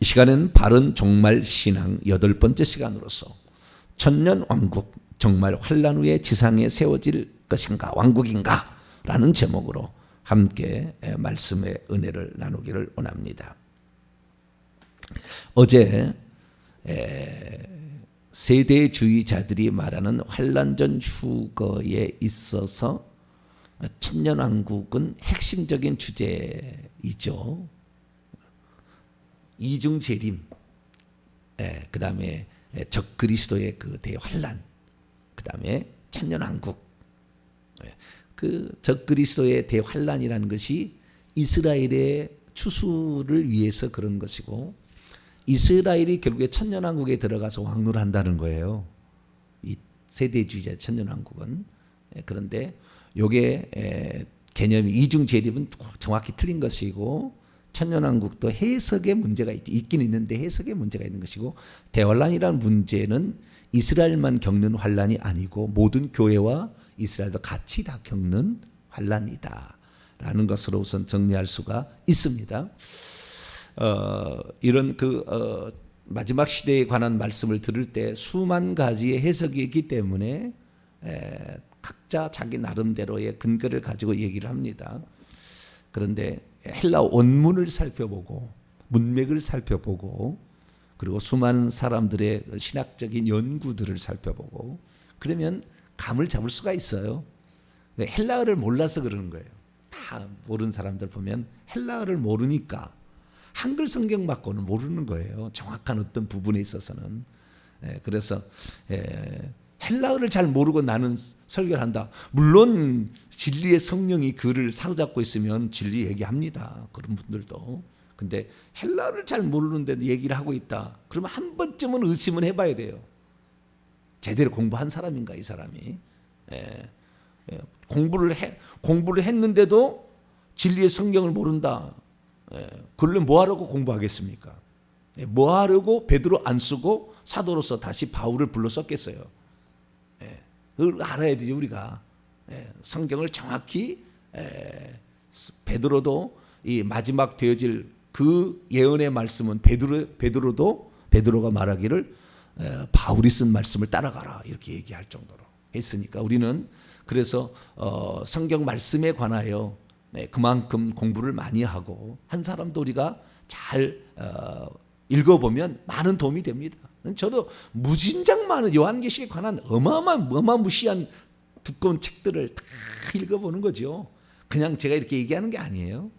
이 시간은 바른 종말 신앙 8번째 시간으로서 천년 왕국 정말 환란 후에 지상에 세워질 것인가 왕국인가 라는 제목으로 함께 말씀의 은혜를 나누기를 원합니다. 어제 세대주의자들이 말하는 환란전 휴거에 있어서 천년왕국은 핵심적인 주제이죠. 이중재림, 그 다음에 적그리스도의 그 대환란, 그 다음에 천년왕국. 그 적그리스도의 대환란이라는 것이 이스라엘의 추수를 위해서 그런 것이고, 이스라엘이 결국에 천년왕국에 들어가서 왕노를한다는 거예요. 이 세대주의자 천년왕국은. 그런데 요게 개념이 이중재림은 정확히 틀린 것이고, 천년왕국도 해석의 문제가 있긴 있는데 해석의 문제가 있는 것이고, 대환란이라는 문제는 이스라엘만 겪는 환란이 아니고 모든 교회와 이스라엘도 같이 다 겪는 환란이다 라는 것으로 우선 정리할 수가 있습니다. 이런 마지막 시대에 관한 말씀을 들을 때 수만 가지의 해석이 있기 때문에 각자 자기 나름대로의 근거를 가지고 얘기를 합니다. 그런데 헬라 원문을 살펴보고 문맥을 살펴보고 그리고 수많은 사람들의 신학적인 연구들을 살펴보고 그러면 감을 잡을 수가 있어요. 헬라어를 몰라서 그러는 거예요. 다 모르는 사람들 보면 헬라어를 모르니까 한글 성경 맞고는 모르는 거예요. 정확한 어떤 부분에 있어서는. 그래서 헬라어를 잘 모르고 나는 설교를 한다. 물론 진리의 성령이 그를 사로잡고 있으면 진리 얘기합니다. 그런 분들도. 근데 헬라어를 잘 모르는데 얘기를 하고 있다. 그러면 한 번쯤은 의심은 해봐야 돼요. 제대로 공부한 사람인가 이 사람이. 공부를 했는데도 진리의 성경을 모른다. 그러면 뭐 하려고 공부하겠습니까? 뭐 하려고 베드로 안 쓰고 사도로서 다시 바울을 불러 썼겠어요. 그걸 알아야 되죠 우리가. 성경을 정확히 베드로도 이 마지막 되어질 그 예언의 말씀은 베드로가 말하기를 바울이 쓴 말씀을 따라가라 이렇게 얘기할 정도로 했으니까 우리는 그래서 성경 말씀에 관하여 그만큼 공부를 많이 하고 한 사람도 우리가 잘 읽어보면 많은 도움이 됩니다. 저도 무진장 많은 요한계시에 관한 어마무시한 두꺼운 책들을 다 읽어보는 거죠. 그냥 제가 이렇게 얘기하는 게 아니에요.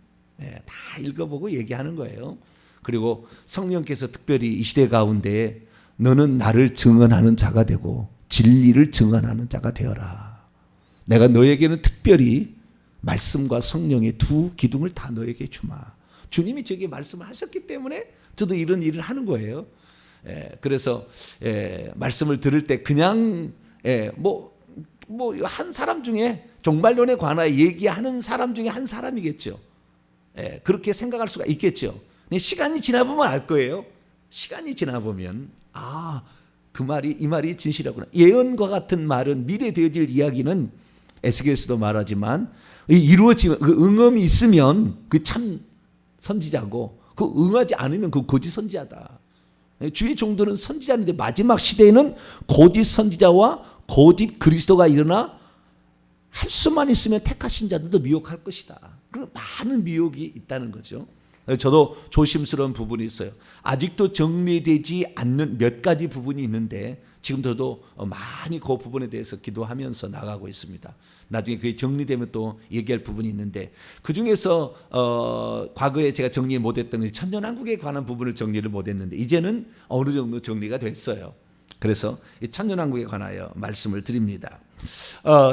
다 읽어보고 얘기하는 거예요. 그리고 성령께서 특별히 이 시대 가운데 너는 나를 증언하는 자가 되고 진리를 증언하는 자가 되어라. 내가 너에게는 특별히 말씀과 성령의 두 기둥을 다 너에게 주마. 주님이 저에게 말씀을 하셨기 때문에 저도 이런 일을 하는 거예요. 그래서 말씀을 들을 때 그냥 한 사람 중에 종말론에 관하여 얘기하는 사람 중에 한 사람이겠죠. 그렇게 생각할 수가 있겠죠. 시간이 지나보면 알 거예요. 시간이 지나보면 이 말이 진실하구나. 예언과 같은 말은 미래 되어질 이야기는 에스겔에서도 말하지만 이루어지면 그 응음이 있으면 그 참 선지자고 그 응하지 않으면 그 거짓 선지자다. 주의 종들은 선지자인데 마지막 시대에는 거짓 선지자와 거짓 그리스도가 일어나 할 수만 있으면 택하신 자들도 미혹할 것이다. 그런 많은 미혹이 있다는 거죠. 저도 조심스러운 부분이 있어요. 아직도 정리되지 않는 몇 가지 부분이 있는데 지금 저도 많이 그 부분에 대해서 기도하면서 나가고 있습니다. 나중에 그게 정리되면 또 얘기할 부분이 있는데 그중에서 과거에 제가 정리 못했던 천년왕국에 관한 부분을 정리를 못했는데 이제는 어느 정도 정리가 됐어요. 그래서 이 천년왕국에 관하여 말씀을 드립니다.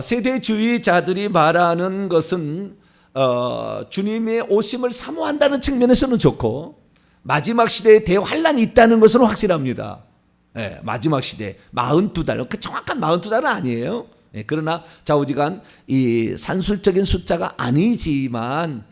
세대주의자들이 말하는 것은 주님의 오심을 사모한다는 측면에서는 좋고 마지막 시대에 대환란이 있다는 것은 확실합니다. 마지막 시대 42달, 그 정확한 42달은 아니에요. 그러나 좌우지간 이 산술적인 숫자가 아니지만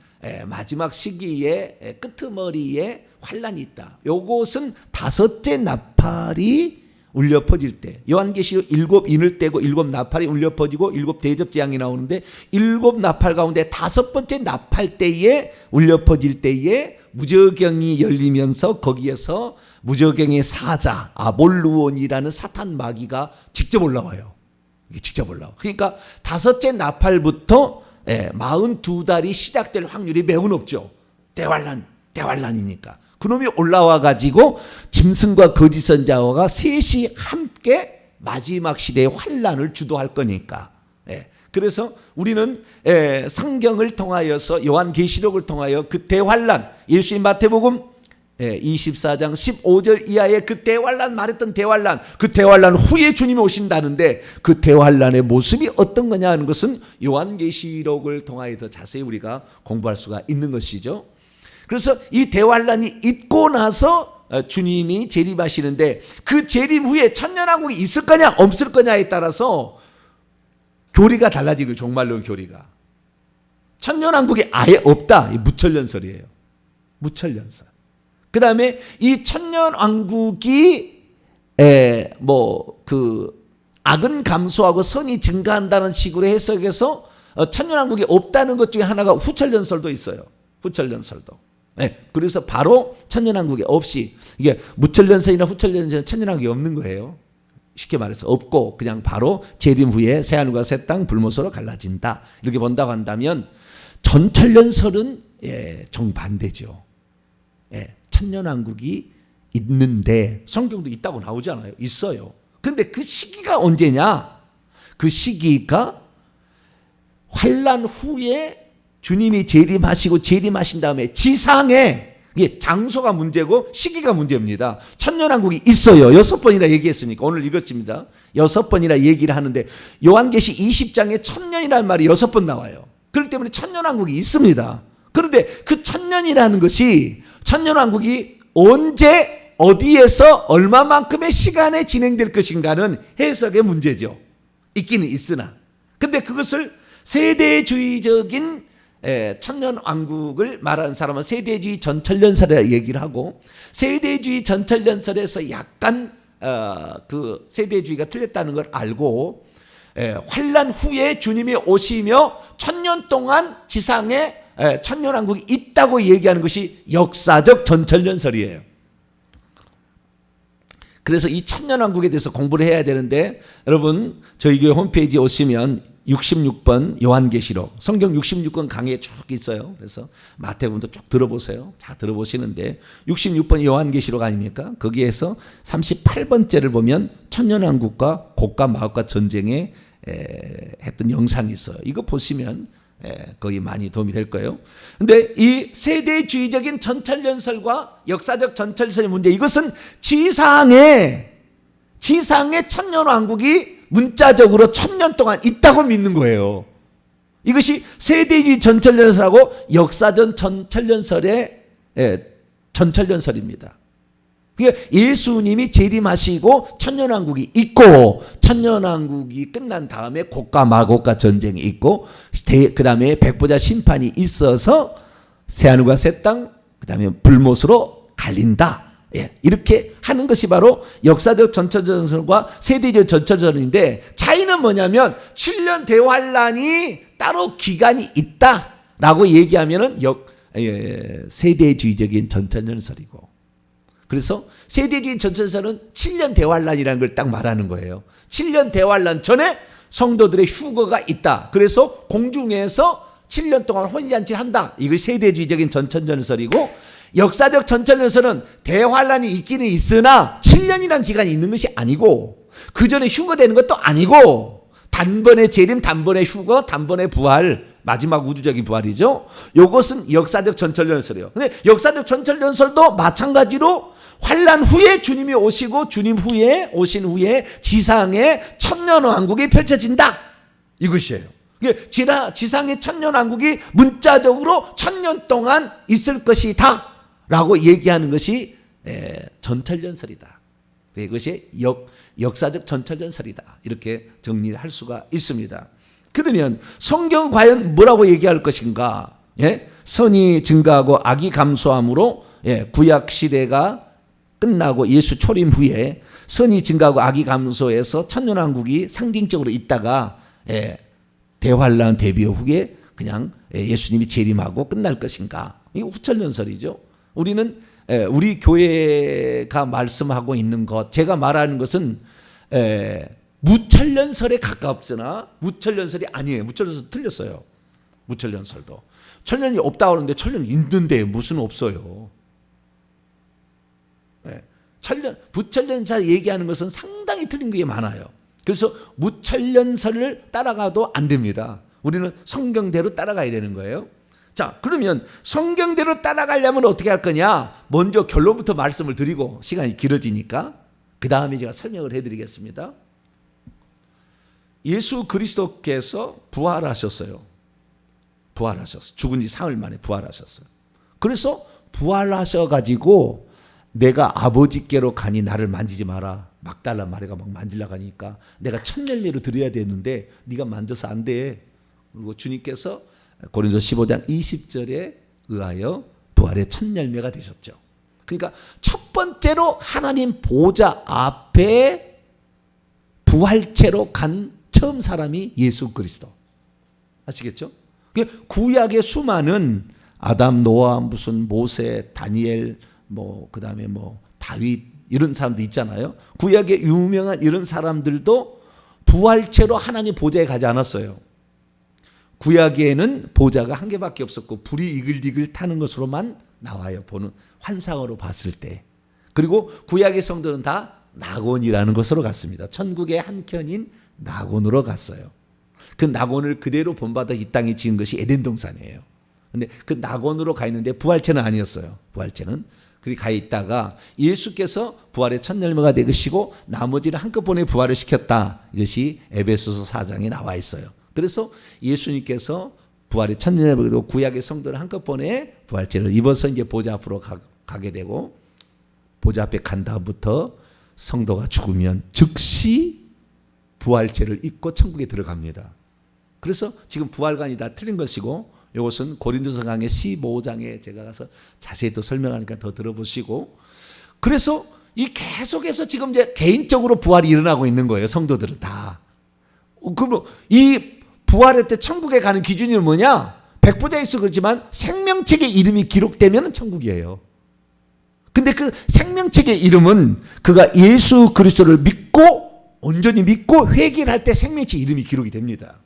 마지막 시기에 끄트머리에 환란이 있다. 요것은 다섯째 나팔이 울려 퍼질 때, 요한계시록 7 인을 떼고 7 나팔이 울려 퍼지고 7 대접 재앙이 나오는데 7 나팔 가운데 5번째 나팔 때에 울려 퍼질 때에 무저경이 열리면서 거기에서 무저경의 사자 아볼루온이라는 사탄 마귀가 직접 올라와요. 이게 직접 올라와. 그러니까 5째 나팔부터 42달이 시작될 확률이 매우 높죠. 대환란이니까. 그놈이 올라와 가지고 짐승과 거짓 선자가 셋이 함께 마지막 시대의 환란을 주도할 거니까. 그래서 우리는 성경을 통하여서 요한계시록을 통하여 그 대환란, 예수님 마태복음 24장 15절 이하의 그 대환란, 말했던 대환란, 그 대환란 후에 주님이 오신다는데 그 대환란의 모습이 어떤 거냐 하는 것은 요한계시록을 통하여 더 자세히 우리가 공부할 수가 있는 것이죠. 그래서 이 대환란이 있고 나서 주님이 재림하시는데 그 재림 후에 천년왕국이 있을 거냐 없을 거냐에 따라서 교리가 달라지고, 종말론 교리가. 천년왕국이 아예 없다, 무천년설이에요. 무천년설. 그 다음에 이 천년왕국이 악은 감소하고 선이 증가한다는 식으로 해석해서 천년왕국이 없다는 것 중에 하나가 후천년설도 있어요. 후천년설도. 그래서 바로 천년왕국이 없이, 이게 무천년설이나 후천년설은 천년왕국이 없는 거예요. 쉽게 말해서 없고 그냥 바로 재림 후에 새하늘과 새 땅 불못으로 갈라진다, 이렇게 본다고 한다면 전천년설은 정반대죠. 천년왕국이 있는데 성경도 있다고 나오잖아요. 있어요. 그런데 그 시기가 언제냐? 그 시기가 환란 후에 주님이 재림하시고 재림하신 다음에 지상에, 이게 장소가 문제고 시기가 문제입니다. 천년왕국이 있어요. 6번이나 얘기했으니까 오늘 읽었습니다. 6번이나 얘기를 하는데 요한계시 20장에 천년이라는 말이 6번 나와요. 그렇기 때문에 천년왕국이 있습니다. 그런데 그 천년이라는 것이, 천년왕국이 언제 어디에서 얼마만큼의 시간에 진행될 것인가는 해석의 문제죠. 있기는 있으나. 근데 그것을 세대주의적인 천년왕국을 말하는 사람은 세대주의 전천년설이라고 얘기를 하고, 세대주의 전천년설에서 약간 그 세대주의가 틀렸다는 걸 알고 환란 후에 주님이 오시며 천년 동안 지상에 천년왕국이 있다고 얘기하는 것이 역사적 전천년설이에요. 그래서 이 천년왕국에 대해서 공부를 해야 되는데, 여러분 저희 교회 홈페이지에 오시면 66번 요한계시록, 성경 66권 강의에 쭉 있어요. 그래서 마태복음도 쭉 들어보세요. 자, 들어보시는데 66번 요한계시록 아닙니까? 거기에서 38번째를 보면 천년왕국과 곡과 마곡과 전쟁에 했던 영상이 있어요. 이거 보시면 거기 많이 도움이 될 거예요. 근데 이 세대주의적인 전천년설과 역사적 전천년설의 문제, 이것은 지상에 천년왕국이 문자적으로 1000년 동안 있다고 믿는 거예요. 이것이 세대주의 전천년설하고 역사적 전천년설의 전천년설입니다. 그러니까 예수님이 재림하시고 천년왕국이 있고, 천년왕국이 끝난 다음에 곡과 마곡과 전쟁이 있고, 그 다음에 백보자 심판이 있어서 새하늘과 새 땅, 그 다음에 불못으로 갈린다. 이렇게 하는 것이 바로 역사적 전천전설과 세대적 전천전설인데, 차이는 뭐냐면 7년 대환란이 따로 기간이 있다라고 얘기하면은 세대주의적인 전천전설이고, 그래서 세대주의 전천전설은 7년 대환란이라는 걸 딱 말하는 거예요. 7년 대환란 전에 성도들의 휴거가 있다. 그래서 공중에서 7년 동안 혼인잔치를 한다. 이것이 세대주의적인 전천전설이고, 역사적 전천년설은 대환란이 있기는 있으나 7년이라는 기간이 있는 것이 아니고, 그 전에 휴거되는 것도 아니고, 단번에 재림, 단번에 휴거, 단번에 부활, 마지막 우주적인 부활이죠. 이것은 역사적 전천년설이에요. 근데 역사적 전천년설도 마찬가지로 환란 후에 주님이 오시고, 주님 후에 오신 후에 지상에 천년왕국이 펼쳐진다, 이것이에요. 지상의 천년왕국이 문자적으로 1000년 동안 있을 것이다 라고 얘기하는 것이 전천년설이다. 이것이 역사적 전천년설이다, 이렇게 정리를 할 수가 있습니다. 그러면 성경은 과연 뭐라고 얘기할 것인가? 선이 증가하고 악이 감소함으로 구약 시대가 끝나고 예수 초림 후에 선이 증가하고 악이 감소해서 천년왕국이 상징적으로 있다가 대환란 대비호 후에 그냥 예수님이 재림하고 끝날 것인가? 이거 후천연설이죠. 우리는 우리 교회가 말씀하고 있는 것, 제가 말하는 것은 무천연설에 가깝으나 무천연설이 아니에요. 무천연설 틀렸어요. 무천연설도 천년이 없다고 하는데 천년이 있는데 무슨 없어요. 부천연설 얘기하는 것은 상당히 틀린 게 많아요. 그래서 무천연설을 따라가도 안 됩니다. 우리는 성경대로 따라가야 되는 거예요. 자, 그러면 성경대로 따라가려면 어떻게 할 거냐? 먼저 결론부터 말씀을 드리고 시간이 길어지니까 그 다음에 제가 설명을 해드리겠습니다. 예수 그리스도께서 부활하셨어요. 죽은 지 사흘 만에 부활하셨어요. 그래서 부활하셔가지고 내가 아버지께로 가니 나를 만지지 마라. 막달라 마리가 막 만지려고 하니까 내가 첫 열매로 드려야 되는데 네가 만져서 안 돼. 그리고 주님께서 고린도 15장 20절에 의하여 부활의 첫 열매가 되셨죠. 그러니까 첫 번째로 하나님 보좌 앞에 부활체로 간 처음 사람이 예수 그리스도. 아시겠죠? 구약의 수많은 아담, 노아, 무슨 모세, 다니엘, 그다음에 다윗 이런 사람도 있잖아요. 구약의 유명한 이런 사람들도 부활체로 하나님 보좌에 가지 않았어요. 구약에는 보좌가 한 개밖에 없었고 불이 이글이글 타는 것으로만 나와요. 보는 환상으로 봤을 때. 그리고 구약의 성도는 다 낙원이라는 것으로 갔습니다. 천국의 한 켠인 낙원으로 갔어요. 그 낙원을 그대로 본받아 이 땅에 지은 것이 에덴 동산이에요. 근데 그 낙원으로 가 있는데 부활체는 아니었어요. 부활체는. 그리 가 있다가 예수께서 부활의 첫 열매가 되시고 나머지를 한꺼번에 부활을 시켰다. 이것이 에베소서 4장에 나와 있어요. 그래서 예수님께서 부활의 첫 열매가 구약의 성도를 한꺼번에 부활체를 입어서 이제 보좌 앞으로 가게 되고 보좌 앞에 간 다음부터 성도가 죽으면 즉시 부활체를 입고 천국에 들어갑니다. 그래서 지금 부활관이 다 틀린 것이고 이것은 고린도서 강의 15장에 제가 가서 자세히 또 설명하니까 더 들어보시고 그래서 이 계속해서 지금 이제 개인적으로 부활이 일어나고 있는 거예요. 성도들은 다. 그럼 이 부활할 때 천국에 가는 기준이 뭐냐? 백보자에서 그렇지만 생명책의 이름이 기록되면 천국이에요. 근데 그 생명책의 이름은 그가 예수 그리스도를 믿고 온전히 믿고 회개를 할 때 생명책 이름이 기록이 됩니다.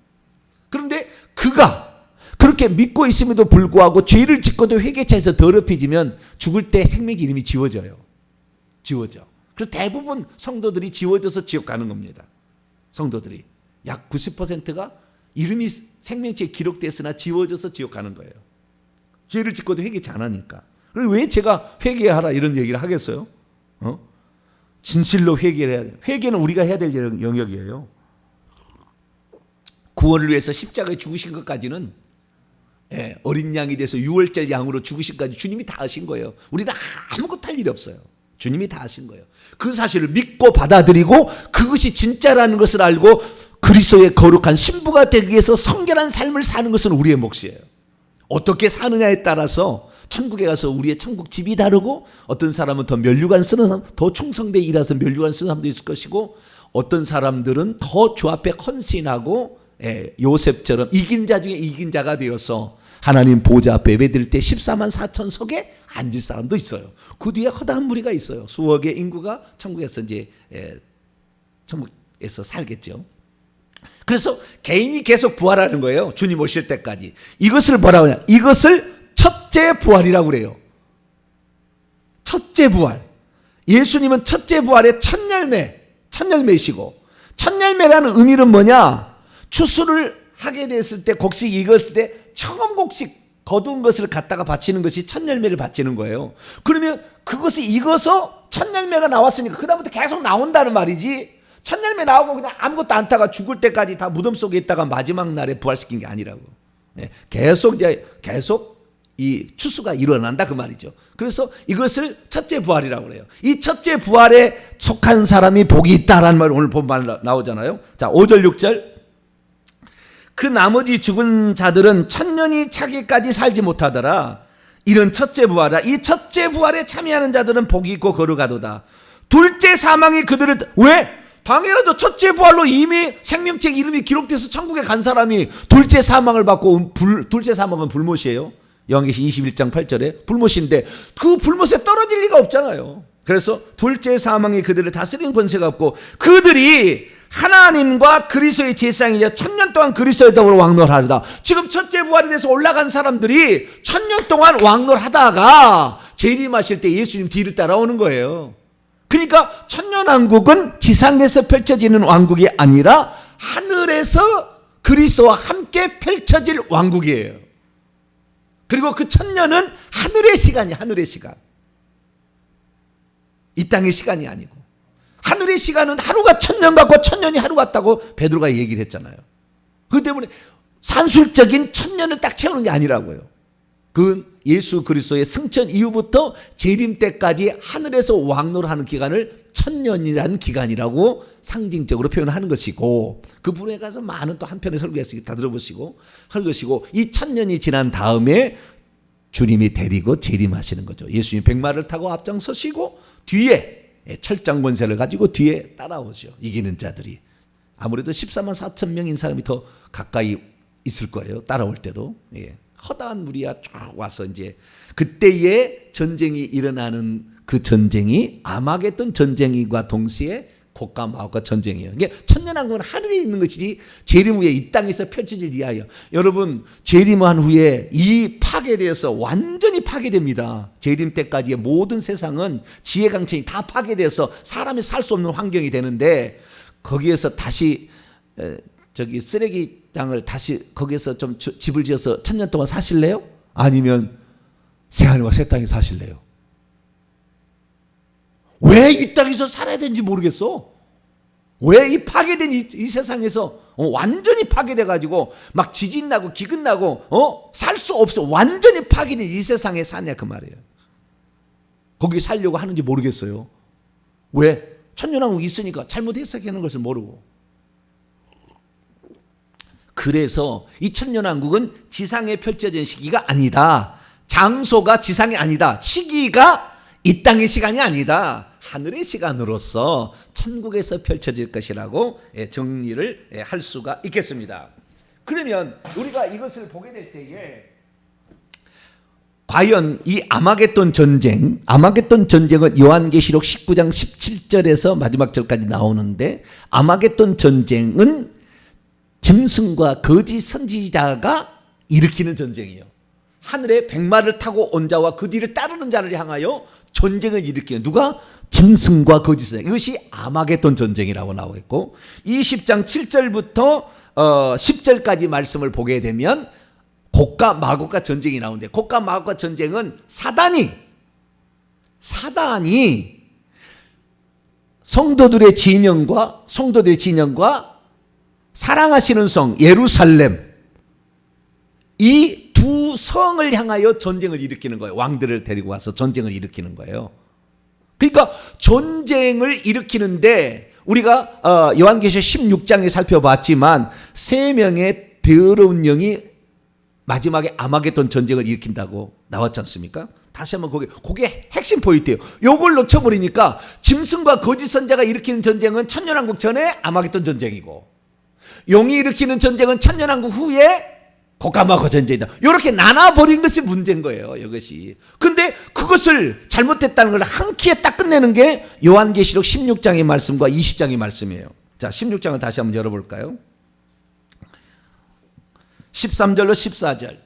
그런데 그가 그렇게 믿고 있음에도 불구하고 죄를 짓고도 회개차에서 더럽혀지면 죽을 때 생명 이름이 지워져요. 지워져. 그래서 대부분 성도들이 지워져서 지옥 가는 겁니다. 성도들이 약 90%가 이름이 생명체에 기록됐으나 지워져서 지옥 가는 거예요. 죄를 짓고도 회개치 안 하니까. 그리고 왜 제가 회개하라 이런 얘기를 하겠어요? 진실로 회개를 해야 돼요. 회개는 우리가 해야 될 영역이에요. 구원을 위해서 십자가에 죽으신 것까지는 어린 양이 돼서 유월절 양으로 죽으신 것까지 주님이 다 하신 거예요. 우리는 아무것도 할 일이 없어요. 주님이 다 하신 거예요. 그 사실을 믿고 받아들이고 그것이 진짜라는 것을 알고 그리스도의 거룩한 신부가 되기 위해서 성결한 삶을 사는 것은 우리의 몫이에요. 어떻게 사느냐에 따라서 천국에 가서 우리의 천국 집이 다르고 어떤 사람은 더 면류관 쓰는 사람, 더 충성되게 일해서 면류관 쓰는 사람도 있을 것이고 어떤 사람들은 더 주 앞에 헌신하고 요셉처럼 이긴 자 중에 이긴 자가 되어서 하나님 보좌 앞에 예배드릴 때 14만 4천 석에 앉을 사람도 있어요. 그 뒤에 허다한 무리가 있어요. 수억의 인구가 천국에서 이제 천국에서 살겠죠. 그래서 개인이 계속 부활하는 거예요. 주님 오실 때까지. 이것을 뭐라고 하냐? 이것을 첫째 부활이라고 그래요. 첫째 부활. 예수님은 첫째 부활의 첫 열매이시고 첫 열매라는 의미는 뭐냐? 추수를 하게 됐을 때 곡식 익었을 때 처음 곡식 거둔 것을 갖다가 바치는 것이 첫 열매를 바치는 거예요. 그러면 그것이 익어서 첫 열매가 나왔으니까 그 다음부터 계속 나온다는 말이지 첫 열매 나오고 그냥 아무것도 안 타가 죽을 때까지 다 무덤 속에 있다가 마지막 날에 부활시킨 게 아니라고. 계속 이 추수가 일어난다 그 말이죠. 그래서 이것을 첫째 부활이라고 그래요. 이 첫째 부활에 속한 사람이 복이 있다라는 말이 오늘 본문 나오잖아요. 자, 5절 6절. 그 나머지 죽은 자들은 천년이 차기까지 살지 못하더라. 이런 첫째 부활이라. 이 첫째 부활에 참여하는 자들은 복이 있고 거룩하도다. 둘째 사망이 그들을 왜? 당연하죠. 첫째 부활로 이미 생명책 이름이 기록돼서 천국에 간 사람이 둘째 사망을 받고 둘째 사망은 불못이에요. 요한계시 21장 8절에 불못인데 그 불못에 떨어질 리가 없잖아요. 그래서 둘째 사망이 그들을 다스리는 권세가 없고 그들이 하나님과 그리스도의 제사장이여 천년 동안 그리스도의 더불어 왕노하리다. 지금 첫째 부활이 돼서 올라간 사람들이 천년 동안 왕노하다가 재림하실 때 예수님 뒤를 따라오는 거예요. 그러니까 천년왕국은 지상에서 펼쳐지는 왕국이 아니라 하늘에서 그리스도와 함께 펼쳐질 왕국이에요. 그리고 그 천년은 하늘의 시간이에요. 하늘의 시간. 이 땅의 시간이 아니고 하늘의 시간은 하루가 천년 같고 천년이 하루 같다고 베드로가 얘기를 했잖아요. 그렇기 때문에 산술적인 천년을 딱 채우는 게 아니라고요. 그건 예수 그리스도의 승천 이후부터 재림 때까지 하늘에서 왕노를 하는 기간을 천년이라는 기간이라고 상징적으로 표현하는 것이고, 그 부분에 가서 많은 또 한편의 설교했으니까 다 들어보시고 할 것이고, 이 천년이 지난 다음에 주님이 데리고 재림하시는 거죠. 예수님 백마를 타고 앞장서시고 뒤에 철장 권세를 가지고 뒤에 따라오죠. 이기는 자들이. 아무래도 14만 4천 명인 사람이 더 가까이 있을 거예요. 따라올 때도. 예. 허다한 무리가 쫙 와서 이제 그때에 전쟁이 일어나는 그 전쟁이 아마겟돈 전쟁과 동시에 곡과 마곡과 전쟁이에요. 이게 천년왕국은 하늘에 있는 것이지 재림 후에 이 땅에서 펼쳐질 위하여. 여러분 재림한 후에 이 파괴되어서 완전히 파괴됩니다. 재림 때까지의 모든 세상은 지혜강천이 다 파괴돼서 사람이 살 수 없는 환경이 되는데, 거기에서 다시 저기 쓰레기장을 다시 거기에서 좀 집을 지어서 천년 동안 사실래요? 아니면 새하늘과 새 땅에 사실래요? 왜 이 땅에서 살아야 되는지 모르겠어. 왜 이 파괴된 이 세상에서 완전히 파괴돼 가지고 막 지진 나고 기근 나고 살 수 없어. 완전히 파괴된 이 세상에 사냐 그 말이에요. 거기 살려고 하는지 모르겠어요. 왜? 천년왕국이 있으니까 잘못 해석하는 것을 모르고. 그래서 이 천년왕국은 지상에 펼쳐진 시기가 아니다. 장소가 지상이 아니다. 시기가 이 땅의 시간이 아니다. 하늘의 시간으로서 천국에서 펼쳐질 것이라고 정리를 할 수가 있겠습니다. 그러면 우리가 이것을 보게 될 때에 과연 이 아마겟돈 전쟁은 요한계시록 19장 17절에서 마지막 절까지 나오는데, 아마겟돈 전쟁은 짐승과 거짓 선지자가 일으키는 전쟁이에요. 하늘에 백마를 타고 온 자와 그 뒤를 따르는 자를 향하여 전쟁을 일으키는, 누가? 짐승과 거짓 선지자. 이것이 아마겟돈 전쟁이라고 나오고 있고, 20장 7절부터 10절까지 말씀을 보게 되면 곡과 마곡과 전쟁이 나오는데, 곡과 마곡과 전쟁은 사단이 성도들의 진영과 사랑하시는 성 예루살렘, 이 두 성을 향하여 전쟁을 일으키는 거예요. 왕들을 데리고 와서 전쟁을 일으키는 거예요. 그러니까 전쟁을 일으키는데, 우리가 요한계시록 16장에 살펴봤지만 3명의 더러운 영이 마지막에 아마겟돈 전쟁을 일으킨다고 나왔지 않습니까? 다시 한번 그게 핵심 포인트예요. 요걸 놓쳐버리니까 짐승과 거짓 선자가 일으키는 전쟁은 천년왕국 전에 아마겟돈 전쟁이고, 용이 일으키는 전쟁은 천년왕국 후에 곡과 마곡 전쟁이다. 이렇게 나눠버린 것이 문제인 거예요. 이것이. 근데 그것을 잘못했다는 걸 한 키에 딱 끝내는 게 요한계시록 16장의 말씀과 20장의 말씀이에요. 자, 16장을 다시 한번 열어볼까요? 13절로 14절.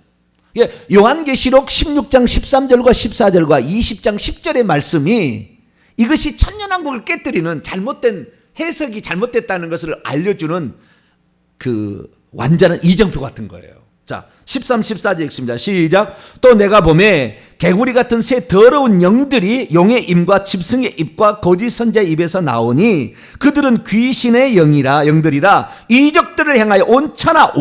요한계시록 16장 13절과 14절과 20장 10절의 말씀이 이것이 천년왕국을 깨뜨리는 잘못된 해석이 잘못됐다는 것을 알려주는 그 완전한 이정표 같은 거예요. 자, 13, 14절 읽습니다. 시작. 또 내가 보매 개구리 같은 새 더러운 영들이 용의 입과 짐승의 입과 거짓 선자의 입에서 나오니 그들은 귀신의 영들이라 이적들을 행하여 온 천하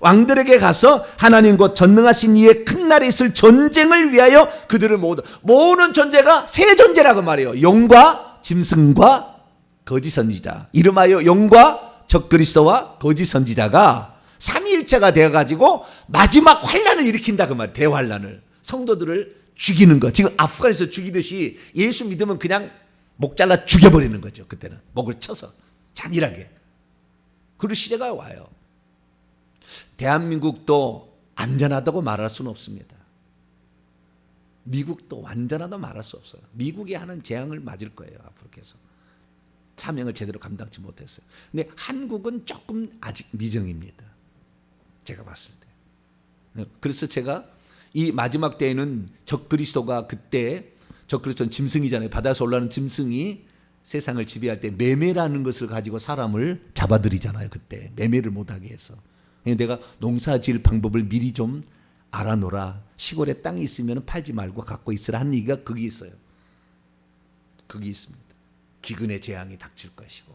왕들에게 가서 하나님 곧 전능하신 이의 큰 날에 있을 전쟁을 위하여 그들을 모으는 존재가 세 존재라고 말해요. 용과 짐승과 거짓 선지자. 이름하여 용과 적그리스도와 거짓 선지자가 삼위일체가 되어가지고 마지막 환란을 일으킨다 그 말이에요. 대환란을. 성도들을 죽이는 거. 지금 아프간에서 죽이듯이 예수 믿으면 그냥 목 잘라 죽여버리는 거죠. 그때는 목을 쳐서 잔인하게. 그런 시대가 와요. 대한민국도 안전하다고 말할 수는 없습니다. 미국도 완전하다고 말할 수 없어요. 미국이 하는 재앙을 맞을 거예요. 앞으로 계속. 사명을 제대로 감당치 못했어요. 근데 한국은 조금 아직 미정입니다. 제가 봤을 때. 그래서 제가 이 마지막 때에는 적그리스도가 그때, 적그리스도는 짐승이잖아요. 바다에서 올라오는 짐승이 세상을 지배할 때 매매라는 것을 가지고 사람을 잡아들이잖아요. 그때 매매를 못하게 해서. 내가 농사 지을 방법을 미리 좀 알아놓으라. 시골에 땅이 있으면 팔지 말고 갖고 있으라 하는 얘기가 거기 있어요. 거기 있습니다. 기근의 재앙이 닥칠 것이고,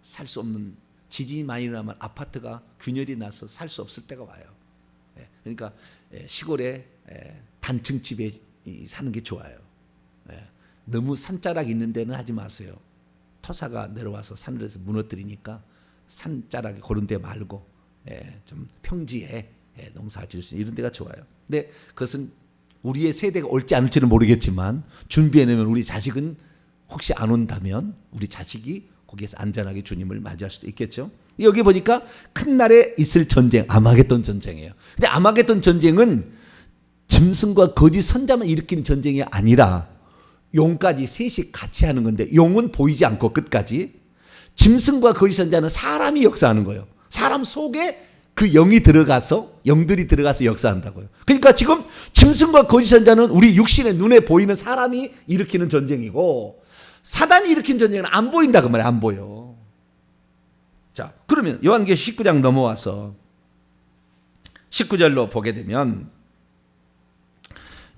살 수 없는, 지진이 많이 나면 아파트가 균열이 나서 살 수 없을 때가 와요. 그러니까 시골에 단층 집에 사는 게 좋아요. 너무 산자락 있는 데는 하지 마세요. 토사가 내려와서 산에서 무너뜨리니까 산자락에 그런 데 말고 좀 평지에 농사 지을 수 있는 이런 데가 좋아요. 근데 그것은 우리의 세대가 올지 않을지는 모르겠지만 준비해내면 우리 자식은 혹시 안 온다면 우리 자식이 거기에서 안전하게 주님을 맞이할 수도 있겠죠. 여기 보니까 큰 날에 있을 전쟁, 아마겟돈 전쟁이에요. 근데 아마겟돈 전쟁은 짐승과 거짓 선자만 일으키는 전쟁이 아니라 용까지 셋이 같이 하는 건데, 용은 보이지 않고 끝까지, 짐승과 거짓 선자는 사람이 역사하는 거예요. 사람 속에 그 영이 들어가서, 영들이 들어가서 역사한다고요. 그러니까 지금 짐승과 거짓 선자는 우리 육신의 눈에 보이는 사람이 일으키는 전쟁이고, 사단이 일으킨 전쟁은 안 보인다 그 말이에요. 안 보여. 자, 그러면 요한계시록 19장 넘어와서 19절로 보게 되면,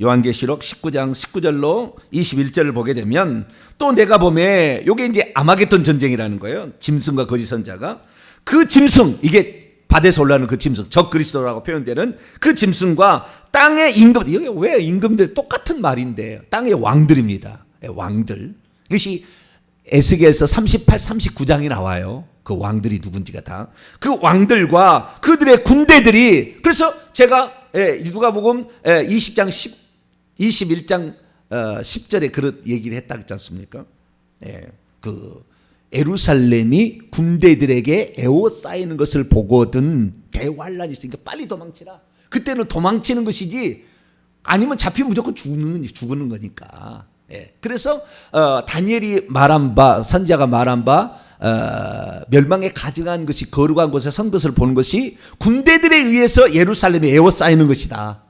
요한계시록 19장 19절로 21절을 보게 되면, 또 내가 보매, 요게 이제 아마겟돈 전쟁이라는 거예요. 짐승과 거짓 선자가. 그 짐승, 이게 바다에서 올라오는 그 짐승, 적그리스도라고 표현되는 그 짐승과 땅의 임금, 이게 왜 임금들 똑같은 말인데, 땅의 왕들입니다. 왕들. 이것이 에스겔서 38, 39장이 나와요. 그 왕들이 누군지가 다. 그 왕들과 그들의 군대들이, 그래서 제가 누가복음 20장 21장 10절에 그런 얘기를 했다 그랬지 않습니까? 그 예루살렘이 군대들에게 에워싸이는 것을 보거든 대환란이 있으니까 빨리 도망치라. 그때는 도망치는 것이지, 아니면 잡히면 무조건 죽는 거니까. 그래서 다니엘이 말한 바, 선지자가 말한 바, 멸망에 가증한 것이 거룩한 곳에 선 것을 보는 것이 군대들에 의해서 예루살렘에 에워싸이는 것이다.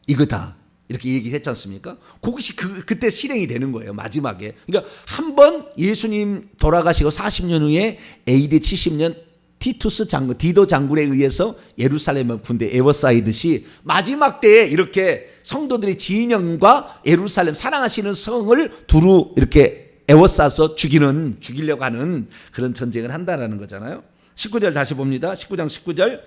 이거다. 이렇게 얘기했지 않습니까? 그것이 그때 실행이 되는 거예요. 마지막에. 그러니까 한번 예수님 돌아가시고 40년 후에 AD 70년 티투스 장군, 디도 장군에 의해서 예루살렘 군대 에워싸이듯이 마지막 때에 이렇게 성도들의 진영과 예루살렘 사랑하시는 성을 두루 이렇게 에워싸서 죽이려고 하는 그런 전쟁을 한다라는 거잖아요. 19절 다시 봅니다. 19장 19절.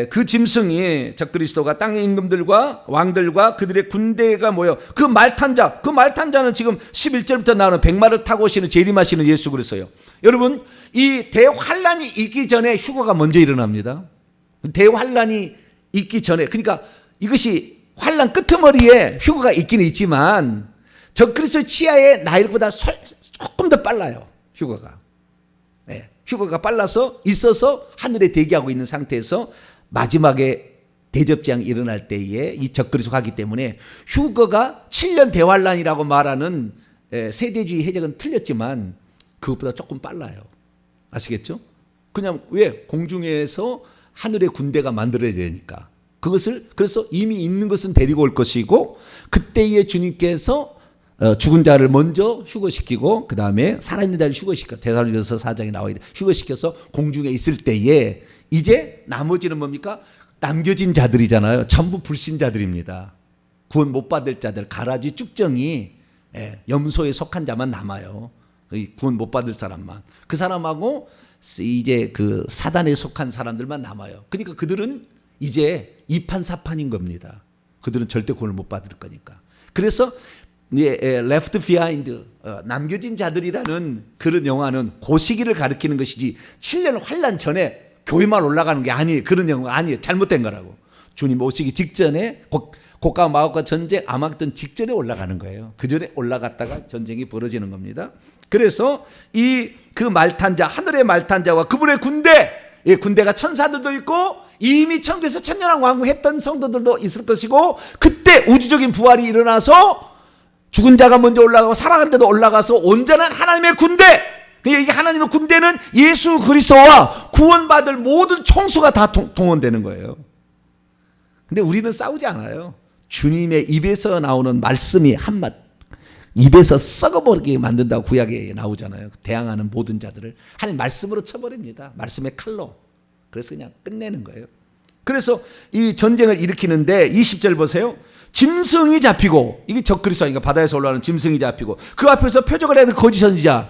그 짐승이 적그리스도가 땅의 임금들과 왕들과 그들의 군대가 모여 그 말탄 자는 지금 11절부터 나오는 백마를 타고 오시는 재림하시는 예수 그리스도예요. 여러분, 이 대환란이 있기 전에 휴거가 먼저 일어납니다. 대환란이 있기 전에, 그러니까 이것이 환란 끄트머리에 휴거가 있기는 있지만 적그리스도의 치하의 나일보다 조금 더 빨라요. 휴거가. 휴거가 빨라서 있어서 하늘에 대기하고 있는 상태에서 마지막에 대접장이 일어날 때에 이 적그리스도가 하기 때문에 휴거가 7년 대환란이라고 말하는 세대주의 해석은 틀렸지만 그것보다 조금 빨라요. 아시겠죠? 그냥 왜? 공중에서 하늘의 군대가 만들어야 되니까. 그래서 이미 있는 것은 데리고 올 것이고, 그때의 주님께서 죽은 자를 먼저 휴거시키고 그 다음에 살아있는 자를 휴거시켜, 데살로니가서 4장에 나와 있는데 휴거시켜서 공중에 있을 때에 이제 나머지는 뭡니까? 남겨진 자들이잖아요. 전부 불신자들입니다. 구원 못 받을 자들, 가라지 쭉정이 염소에 속한 자만 남아요. 구원 못 받을 사람만. 그 사람하고 이제 그 사단에 속한 사람들만 남아요. 그러니까 그들은 이제 이판사판인 겁니다. 그들은 절대 구원을 못 받을 거니까. 그래서 left behind, 남겨진 자들이라는 그런 영화는 그 시기를 가리키는 것이지 7년 환란 전에 교회만 올라가는 게 아니에요. 그런 영화 아니에요. 잘못된 거라고. 주님 오시기 직전에 곡과 마곡과 전쟁 아마겟돈 직전에 올라가는 거예요. 그 전에 올라갔다가 전쟁이 벌어지는 겁니다. 그래서 그 말탄 자, 하늘의 말탄 자와 그분의 군대, 군대가 천사들도 있고 이미 천국에서 천년왕 왕국했던 성도들도 있을 것이고, 그때 우주적인 부활이 일어나서 죽은 자가 먼저 올라가고 살아간 데도 올라가서 온전한 하나님의 군대, 이게 하나님의 군대는 예수 그리스도와 구원받을 모든 총수가 다 동원되는 거예요. 근데 우리는 싸우지 않아요. 주님의 입에서 나오는 말씀이 한마디, 입에서 썩어버리게 만든다고 구약에 나오잖아요. 대항하는 모든 자들을 하나님 말씀으로 쳐버립니다. 말씀의 칼로. 그래서 그냥 끝내는 거예요. 그래서 이 전쟁을 일으키는데 20절 보세요. 짐승이 잡히고, 이게 적그리스도니까 바다에서 올라오는 짐승이 잡히고, 그 앞에서 표적을 해야 거짓 선지자,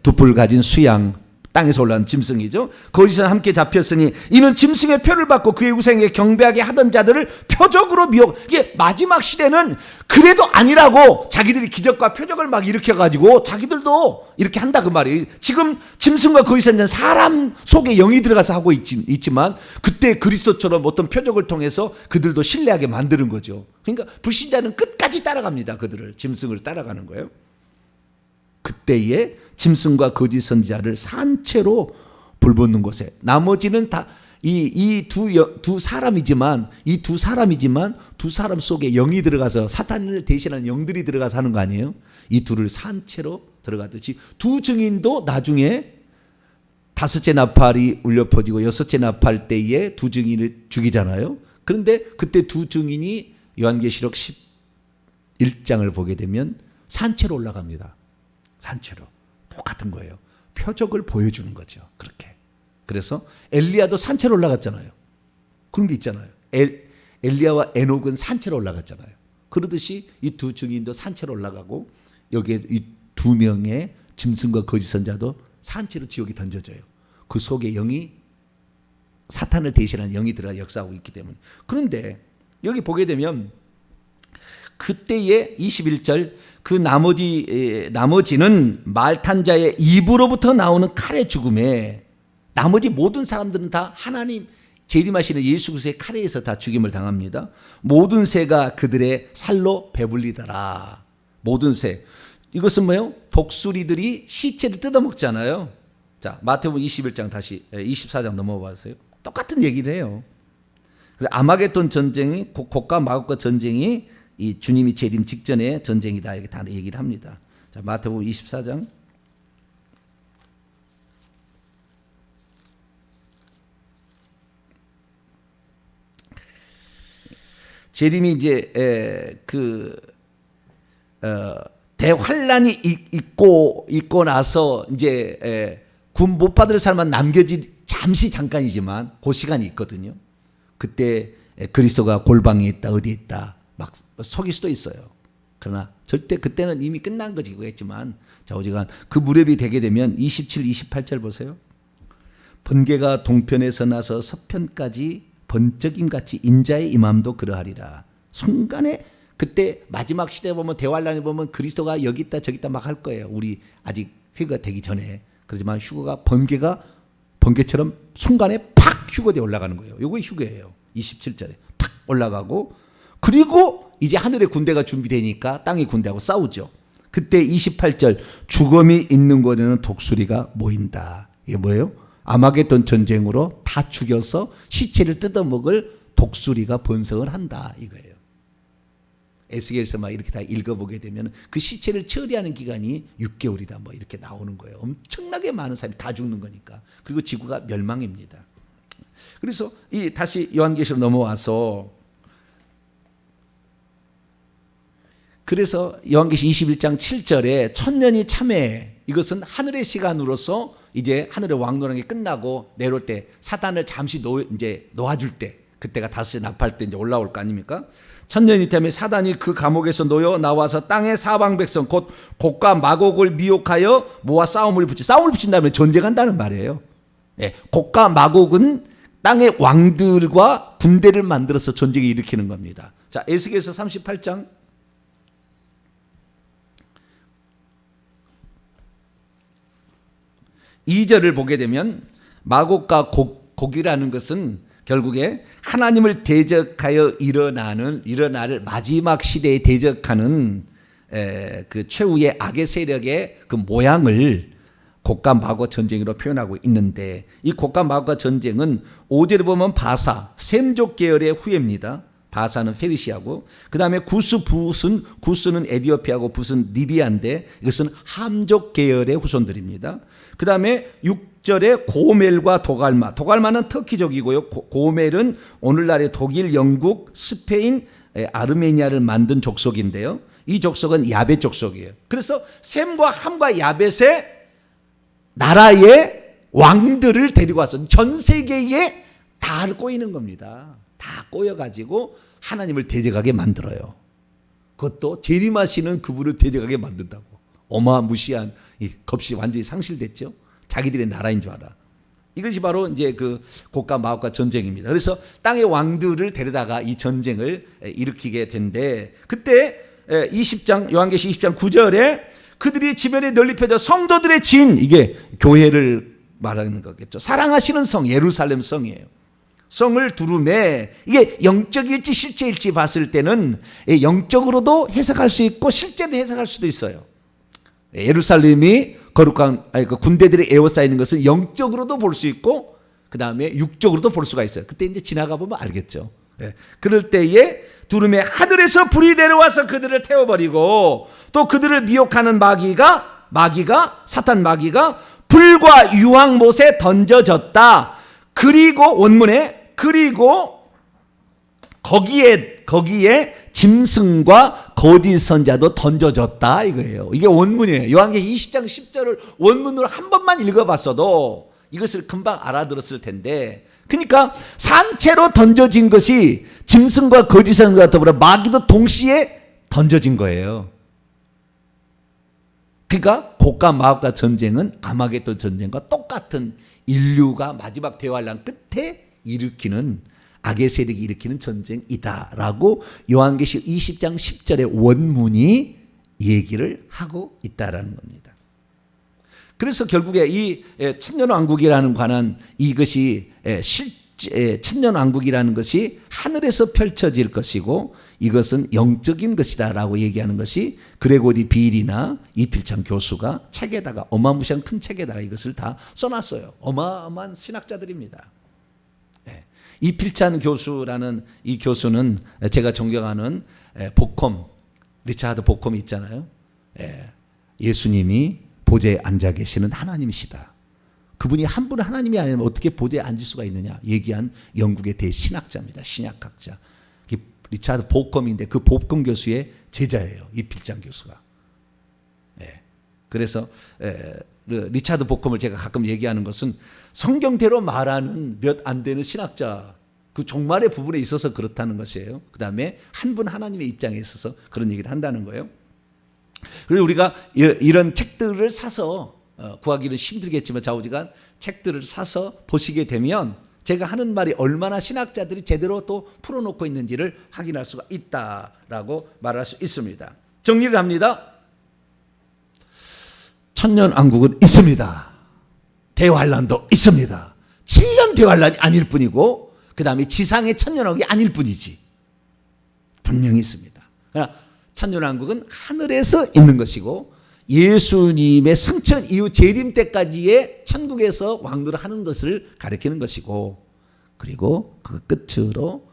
두 뿔 가진 수양, 땅에서 올라오는 짐승이죠. 거짓은 함께 잡혔으니 이는 짐승의 표를 받고 그의 우상에게 경배하게 하던 자들을 표적으로 미혹. 이게 마지막 시대는 그래도 아니라고 자기들이 기적과 표적을 막 일으켜가지고 자기들도 이렇게 한다 그 말이에요. 지금 짐승과 거짓은 사람 속에 영이 들어가서 하고 있지만 그때 그리스도처럼 어떤 표적을 통해서 그들도 신뢰하게 만드는 거죠. 그러니까 불신자는 끝까지 따라갑니다. 그들을, 짐승을 따라가는 거예요. 그때에 짐승과 거짓 선지자를 산채로 불붙는 곳에, 나머지는 다 이 두 사람이지만 두 사람 속에 영이 들어가서, 사탄을 대신하는 영들이 들어가서 하는 거 아니에요? 이 둘을 산채로 들어가듯이 두 증인도 나중에 다섯째 나팔이 울려 퍼지고 여섯째 나팔 때에 두 증인을 죽이잖아요. 그런데 그때 두 증인이 요한계시록 11장을 보게 되면 산채로 올라갑니다. 산채로. 똑같은 거예요. 표적을 보여주는 거죠. 그렇게. 그래서 엘리야도 산채로 올라갔잖아요. 그런 게 있잖아요. 엘리야와 에녹은 산채로 올라갔잖아요. 그러듯이 이 두 증인도 산채로 올라가고, 여기에 이 두 명의 짐승과 거짓 선자도 산채로 지옥에 던져져요. 그 속에 영이, 사탄을 대신하는 영이 들어가 역사하고 있기 때문에. 그런데 여기 보게 되면 그때의 21절, 그 나머지는 말탄 자의 입으로부터 나오는 칼의 죽음에, 나머지 모든 사람들은 다 하나님 재림하시는 예수 그리스도의 칼에 의해서 다 죽임을 당합니다. 모든 새가 그들의 살로 배불리더라. 모든 새. 이것은 뭐예요? 독수리들이 시체를 뜯어먹잖아요. 자, 마태복음 21장 다시 24장 넘어가 보세요. 똑같은 얘기를 해요. 아마겟돈 전쟁이, 곡과 마곡과 전쟁이 이 주님이 재림 직전의 전쟁이다, 이렇게 다 얘기를 합니다. 자, 마태복음 24장. 재림이 이제 대환란이 있고 나서 이제 군 못 받을 사람만 남겨진 잠깐이지만 그 시간이 있거든요. 그때 그리스도가 골방에 있다, 어디에 있다 막 속일 수도 있어요. 그러나 절대 그때는 이미 끝난 거지 그겠지만, 자, 오지간 그 무렵이 되게 되면 27, 28절 보세요. 번개가 동편에서 나서 서편까지 번쩍임같이 인자의 임함도 그러하리라. 순간에, 그때 마지막 시대에 보면, 대환란에 보면 그리스도가 여기 있다 저기 있다 막 할 거예요. 우리 아직 휴거가 되기 전에. 그렇지만 휴거가, 번개처럼 순간에 팍 휴거되어 올라가는 거예요. 요거 휴거예요. 27절에 팍 올라가고, 그리고 이제 하늘의 군대가 준비되니까 땅의 군대하고 싸우죠. 그때 28절, 죽음이 있는 곳에는 독수리가 모인다. 이게 뭐예요? 아마겟돈 전쟁으로 다 죽여서 시체를 뜯어먹을 독수리가 번성을 한다, 이거예요. 에스겔서 막 이렇게 다 읽어보게 되면 그 시체를 처리하는 기간이 6개월이다 뭐 이렇게 나오는 거예요. 엄청나게 많은 사람이 다 죽는 거니까. 그리고 지구가 멸망입니다. 그래서 이 다시 요한계시로 넘어와서, 그래서 요한계시 21장 7절에 천년이 참회, 이것은 하늘의 시간으로서 이제 하늘의 왕노랑이 끝나고 내려올 때, 사단을 잠시 이제 놓아줄 때, 그때가 다시 나팔 때 이제 올라올 거 아닙니까? 천년이 되면 사단이 그 감옥에서 놓여 나와서 땅의 사방 백성 곧 곡과 마곡을 미혹하여 모아 싸움을 붙인다면 전쟁한다는 말이에요. 네, 곡과 마곡은 땅의 왕들과 군대를 만들어서 전쟁을 일으키는 겁니다. 자, 에스겔서 38장 2절을 보게 되면, 마곡과 곡이라는 것은 결국에 하나님을 대적하여 일어날 마지막 시대에 대적하는 그 최후의 악의 세력의 그 모양을 곡과 마곡 전쟁으로 표현하고 있는데, 이 곡과 마곡 전쟁은 5절에 보면 바사, 셈족 계열의 후예입니다. 바사는 페르시아고, 그 다음에 구스는 에디오피아고 붓은 리비아인데 이것은 함족 계열의 후손들입니다. 그 다음에 6절에 고멜과 도갈마는 터키족이고요. 고멜은 오늘날의 독일, 영국, 스페인, 아르메니아를 만든 족속인데요. 이 족속은 야벳 족속이에요. 그래서 셈과 함과 야벳의 나라의 왕들을 데리고 와서 전 세계에 다 꼬이는 겁니다. 다 꼬여가지고 하나님을 대적하게 만들어요. 그것도 재림하시는 그분을 대적하게 만든다고. 어마무시한 겁이 완전히 상실됐죠. 자기들의 나라인 줄 알아. 이것이 바로 이제 그 곡과 마곡과 전쟁입니다. 그래서 땅의 왕들을 데려다가 이 전쟁을 일으키게 된데, 그때 20장 요한계시 20장 9절에 그들이 지면에 널리 펴져 성도들의 진, 이게 교회를 말하는 거겠죠. 사랑하시는 성, 예루살렘 성이에요. 성을 두루매, 이게 영적일지 실제일지 봤을 때는 영적으로도 해석할 수 있고 실제도 해석할 수도 있어요. 예루살렘이 거룩한 그 군대들이 에워싸이는 것을 영적으로도 볼 수 있고 그 다음에 육적으로도 볼 수가 있어요. 그때 이제 지나가 보면 알겠죠. 그럴 때에 두루매 하늘에서 불이 내려와서 그들을 태워버리고, 또 그들을 미혹하는 마귀가 사탄 마귀가 불과 유황못에 던져졌다. 그리고 원문에 거기에 짐승과 거짓 선자도 던져졌다 이거예요. 이게 원문이에요. 요한계시 20장 10절을 원문으로 한 번만 읽어봤어도 이것을 금방 알아들었을 텐데, 그러니까 산채로 던져진 것이 짐승과 거짓 선자와 더불어 마귀도 동시에 던져진 거예요. 그러니까 곡과 마곡과 전쟁은 아마겟돈 전쟁과 똑같은 인류가 마지막 대환란 끝에 일으키는 악의 세력이 일으키는 전쟁이다라고 요한계시 20장 10절의 원문이 얘기를 하고 있다라는 겁니다. 그래서 결국에 이 천년왕국이라는 관한 이것이 실제 천년왕국이라는 것이 하늘에서 펼쳐질 것이고 이것은 영적인 것이다라고 얘기하는 것이 그레고리 비일이나 이필찬 교수가 책에다가 어마무시한 큰 책에다가 이것을 다 써놨어요. 어마어마한 신학자들입니다. 이필찬 교수라는 이 교수는 제가 존경하는 리차드 보콤이 있잖아요. 예수님이 보좌에 앉아 계시는 하나님이시다. 그분이 한 분은 하나님이 아니면 어떻게 보좌에 앉을 수가 있느냐 얘기한 영국의 대신학자입니다. 신약학자. 리차드 보컴인데 그 보컴 교수의 제자예요. 이필찬 교수가. 그래서 리차드 보컴을 제가 가끔 얘기하는 것은 성경대로 말하는 몇 안 되는 신학자, 그 종말의 부분에 있어서 그렇다는 것이에요. 그 다음에 한 분 하나님의 입장에 있어서 그런 얘기를 한다는 거예요. 그리고 우리가 이런 책들을 사서 구하기는 힘들겠지만 좌우지간 책들을 사서 보시게 되면 제가 하는 말이 얼마나 신학자들이 제대로 또 풀어놓고 있는지를 확인할 수가 있다라고 말할 수 있습니다. 정리를 합니다. 천년왕국은 있습니다. 대환란도 있습니다. 7년 대환란이 아닐 뿐이고 그 다음에 지상의 천년왕국이 아닐 뿐이지. 분명히 있습니다. 그러나 천년왕국은 하늘에서 있는 것이고 예수님의 승천 이후 재림 때까지의 천국에서 왕노를 하는 것을 가리키는 것이고, 그리고 그 끝으로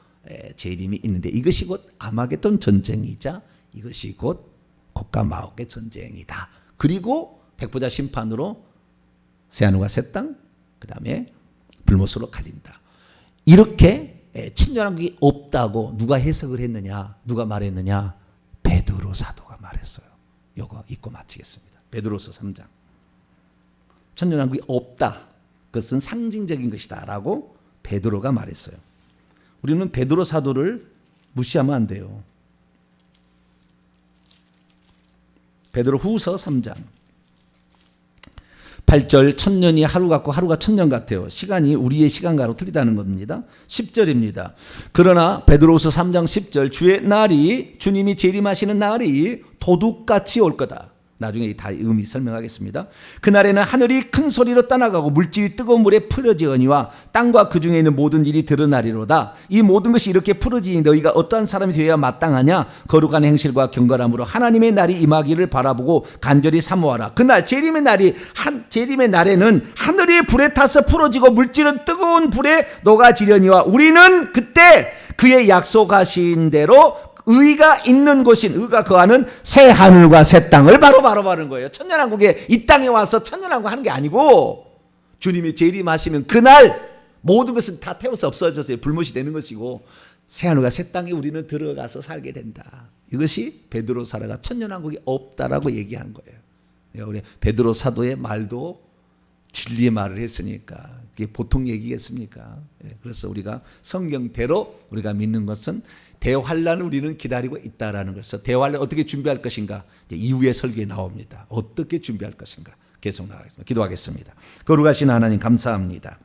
재림이 있는데 이것이 곧 아마겟돈 전쟁이자 이것이 곧 곡과 마곡의 전쟁이다. 그리고 백보자 심판으로 새하늘과 새 땅, 그 다음에 불못으로 갈린다. 이렇게 천년왕국이 없다고 누가 해석을 했느냐, 누가 말했느냐? 베드로 사도가 말했어요. 요거 읽고 마치겠습니다. 베드로서 3장. 천년왕국이 없다. 그것은 상징적인 것이다 라고 베드로가 말했어요. 우리는 베드로 사도를 무시하면 안 돼요. 베드로 후서 3장 8절, 천년이 하루 같고 하루가 천년 같아요. 시간이 우리의 시간과로 틀리다는 겁니다. 10절입니다. 그러나 베드로후서 3장 10절, 주의 날이, 주님이 재림하시는 날이 도둑같이 올 거다. 나중에 다 의미 설명하겠습니다. 그날에는 하늘이 큰 소리로 떠나가고 물질이 뜨거운 물에 풀어지거니와 땅과 그 중에 있는 모든 일이 드러나리로다. 이 모든 것이 이렇게 풀어지니 너희가 어떠한 사람이 되어야 마땅하냐? 거룩한 행실과 경건함으로 하나님의 날이 임하기를 바라보고 간절히 사모하라. 그날 재림의 날에는 하늘이 불에 타서 풀어지고 물질은 뜨거운 불에 녹아지려니와 우리는 그때 그의 약속하신 대로 의가 있는 곳인, 의가 거하는 새 하늘과 새 땅을 바로 바라는 거예요. 천년왕국에 이 땅에 와서 천년왕국 하는 게 아니고 주님이 재림하시면 그날 모든 것은 다 태워서 없어져서 불못이 되는 것이고 새 하늘과 새 땅에 우리는 들어가서 살게 된다. 이것이 베드로 사도가 천년왕국이 없다라고 얘기한 거예요. 우리 베드로 사도의 말도 진리의 말을 했으니까 그게 보통 얘기겠습니까? 그래서 우리가 성경대로 우리가 믿는 것은 대환란을 우리는 기다리고 있다라는 것을, 대환란 어떻게 준비할 것인가 이후에 설교에 나옵니다. 어떻게 준비할 것인가 계속 나가겠습니다. 기도하겠습니다. 거룩하신 하나님 감사합니다.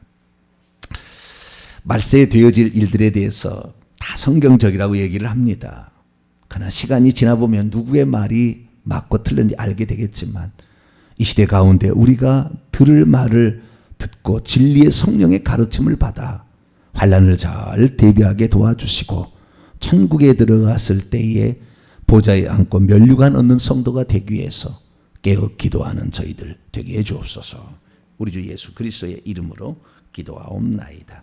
말세에 되어질 일들에 대해서 다 성경적이라고 얘기를 합니다. 그러나 시간이 지나보면 누구의 말이 맞고 틀린지 알게 되겠지만 이 시대 가운데 우리가 들을 말을 듣고 진리의 성령의 가르침을 받아 환난을 잘 대비하게 도와주시고 천국에 들어갔을 때에 보좌에 앉고 면류관 얻는 성도가 되기 위해서 깨어 기도하는 저희들 되게 해 주옵소서. 우리 주 예수 그리스도의 이름으로 기도하옵나이다.